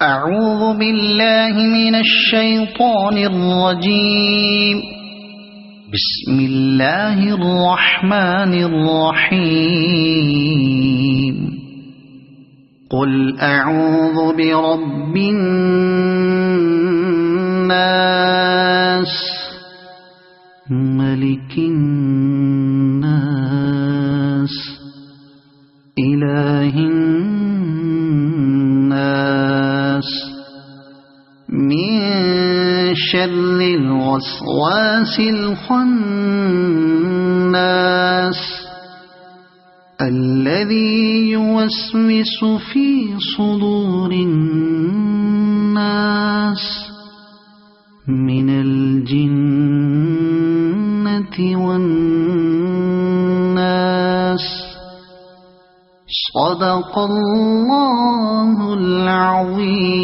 أعوذ بالله من الشيطان الرجيم. بسم الله الرحمن الرحيم. قل أعوذ برب الناس ملك الناس إله الناس من شر الوسواس الخناس الذي يوسوس في صدور الناس من الجنة والناس. صدق الله العظيم.